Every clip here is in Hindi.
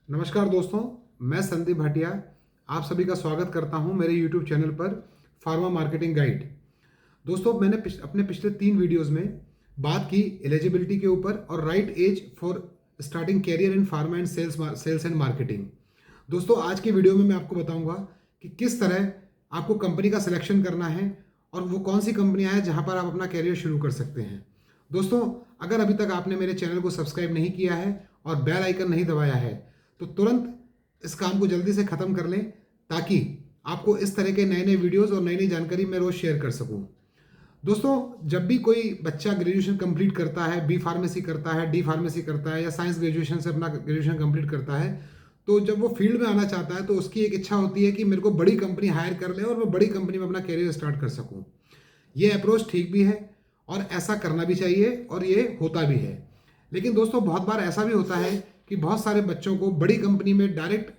नमस्कार दोस्तों, मैं संदीप भाटिया आप सभी का स्वागत करता हूं मेरे YouTube चैनल पर फार्मा मार्केटिंग गाइड। दोस्तों, मैंने अपने पिछले 3 वीडियोस में बात की एलिजिबिलिटी के ऊपर और right age for starting career in pharma and sales and marketing. दोस्तों, आज की वीडियो में मैं आपको बताऊंगा कि किस तरह आपको कंपनी का सिलेक्शन करना है और वो कौन सी कंपनियां हैं जहां पर आप अपना कैरियर शुरू कर सकते हैं। दोस्तों, अगर अभी तक आपने मेरे चैनल को सब्सक्राइब नहीं किया है और बेल आइकन नहीं दबाया है तो तुरंत इस काम को जल्दी से ख़त्म कर लें ताकि आपको इस तरह के नए नए वीडियोस और नई नई जानकारी मैं रोज़ शेयर कर सकूं। दोस्तों, जब भी कोई बच्चा ग्रेजुएशन कंप्लीट करता है, बी फार्मेसी करता है, डी फार्मेसी करता है या साइंस ग्रेजुएशन से अपना ग्रेजुएशन कंप्लीट करता है, तो जब वो फील्ड में आना चाहता है तो उसकी एक इच्छा होती है कि मेरे को बड़ी कंपनी हायर कर ले और मैं बड़ी कंपनी में अपना कैरियर स्टार्ट कर सकूँ। ये अप्रोच ठीक भी है और ऐसा करना भी चाहिए और ये होता भी है। लेकिन दोस्तों, बहुत बार ऐसा भी होता है कि बहुत सारे बच्चों को बड़ी कंपनी में डायरेक्ट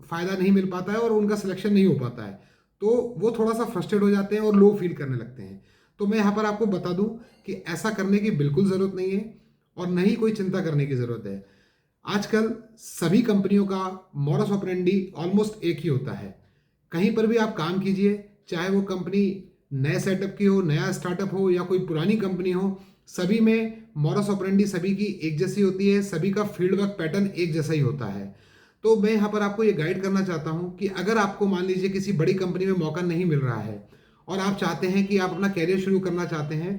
फ़ायदा नहीं मिल पाता है और उनका सिलेक्शन नहीं हो पाता है, तो वो थोड़ा सा फ्रस्ट्रेट हो जाते हैं और लो फील करने लगते हैं। तो मैं यहाँ पर आपको बता दूं कि ऐसा करने की बिल्कुल ज़रूरत नहीं है और न ही कोई चिंता करने की ज़रूरत है। आजकल सभी कंपनियों का मॉडस ऑपरेंडी ऑलमोस्ट एक ही होता है। कहीं पर भी आप काम कीजिए, चाहे वो कंपनी नए सेटअप की हो, नया स्टार्टअप हो या कोई पुरानी कंपनी हो, सभी में मॉडस ऑपरेंडी सभी की एक जैसी होती है, सभी का फील्ड वर्क पैटर्न एक जैसा ही होता है। तो मैं यहाँ पर आपको ये गाइड करना चाहता हूँ कि अगर आपको मान लीजिए किसी बड़ी कंपनी में मौका नहीं मिल रहा है और आप चाहते हैं कि आप अपना कैरियर शुरू करना चाहते हैं,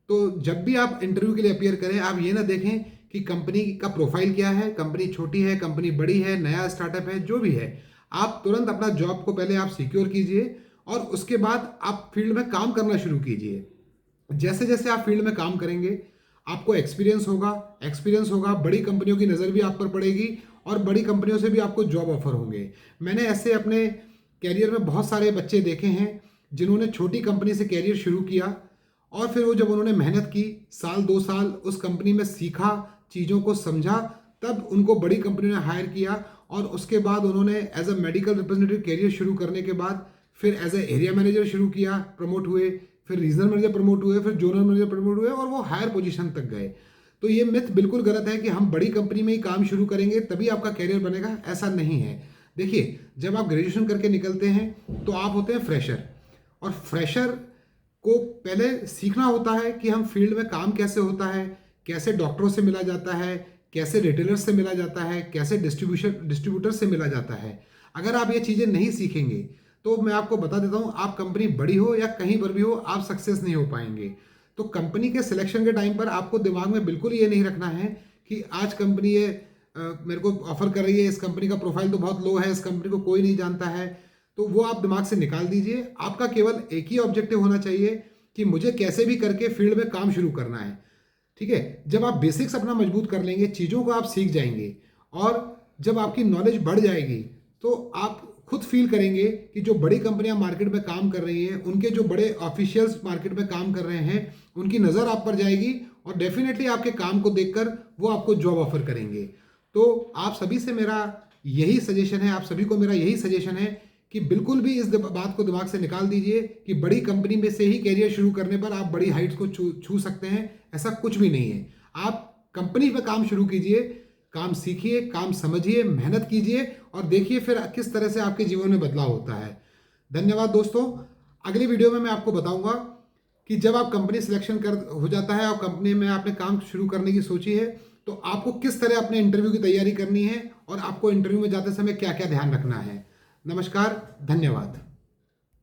तो जब भी आप इंटरव्यू के लिए अपीयर करें, आप ये ना देखें कि कंपनी का प्रोफाइल क्या है, कंपनी छोटी है, कंपनी बड़ी है, नया स्टार्टअप है, जो भी है, आप तुरंत अपना जॉब को पहले आप सिक्योर कीजिए और उसके बाद आप फील्ड में काम करना शुरू कीजिए। जैसे जैसे आप फील्ड में काम करेंगे आपको एक्सपीरियंस होगा, बड़ी कंपनियों की नज़र भी आप पर पड़ेगी और बड़ी कंपनियों से भी आपको जॉब ऑफर होंगे। मैंने ऐसे अपने कैरियर में बहुत सारे बच्चे देखे हैं जिन्होंने छोटी कंपनी से कैरियर शुरू किया और फिर वो जब उन्होंने मेहनत की, साल 2 साल उस कंपनी में सीखा, चीज़ों को समझा, तब उनको बड़ी कंपनी ने हायर किया और उसके बाद उन्होंने as a medical representative career शुरू करने के बाद फिर एज ए एरिया मैनेजर शुरू किया, प्रमोट हुए, फिर रीजनल मैनेजर प्रमोट हुए, फिर जोनल मैनेजर प्रमोट हुए और वो हायर पोजीशन तक गए। तो ये मिथ बिल्कुल गलत है कि हम बड़ी कंपनी में ही काम शुरू करेंगे तभी आपका कैरियर बनेगा, ऐसा नहीं है। देखिए, जब आप ग्रेजुएशन करके निकलते हैं तो आप होते हैं फ्रेशर और फ्रेशर को पहले सीखना होता है कि हम फील्ड में काम कैसे होता है, कैसे डॉक्टरों से मिला जाता है, कैसे रिटेलर्स से मिला जाता है, कैसे डिस्ट्रीब्यूटर से मिला जाता है। अगर आप ये चीज़ें नहीं सीखेंगे तो मैं आपको बता देता हूँ, आप कंपनी बड़ी हो या कहीं पर भी हो, आप सक्सेस नहीं हो पाएंगे। तो कंपनी के सिलेक्शन के टाइम पर आपको दिमाग में बिल्कुल ये नहीं रखना है कि आज कंपनी ये मेरे को ऑफर कर रही है, इस कंपनी का प्रोफाइल तो बहुत लो है, इस कंपनी को कोई नहीं जानता है। तो वो आप दिमाग से निकाल दीजिए। आपका केवल एक ही ऑब्जेक्टिव होना चाहिए कि मुझे कैसे भी करके फील्ड में काम शुरू करना है। ठीक है, जब आप बेसिक्स अपना मजबूत कर लेंगे, चीज़ों को आप सीख जाएंगे और जब आपकी नॉलेज बढ़ जाएगी तो आप खुद फील करेंगे कि जो बड़ी कंपनियां मार्केट में काम कर रही हैं, उनके जो बड़े ऑफिशियल्स मार्केट में काम कर रहे हैं, उनकी नज़र आप पर जाएगी और डेफिनेटली आपके काम को देखकर वो आपको जॉब ऑफर करेंगे। तो आप सभी से मेरा यही सजेशन है, आप सभी को मेरा यही सजेशन है कि बिल्कुल भी इस बात को दिमाग से निकाल दीजिए कि बड़ी कंपनी में से ही कैरियर शुरू करने पर आप बड़ी हाइट्स को छू सकते हैं। ऐसा कुछ भी नहीं है। आप कंपनी में काम शुरू कीजिए, काम सीखिए, काम समझिए, मेहनत कीजिए और देखिए फिर किस तरह से आपके जीवन में बदलाव होता है। धन्यवाद दोस्तों। अगली वीडियो में मैं आपको बताऊंगा कि जब आप कंपनी सिलेक्शन कर हो जाता है और कंपनी में आपने काम शुरू करने की सोची है तो आपको किस तरह अपने इंटरव्यू की तैयारी करनी है और आपको इंटरव्यू में जाते समय क्या क्या ध्यान रखना है। नमस्कार, धन्यवाद।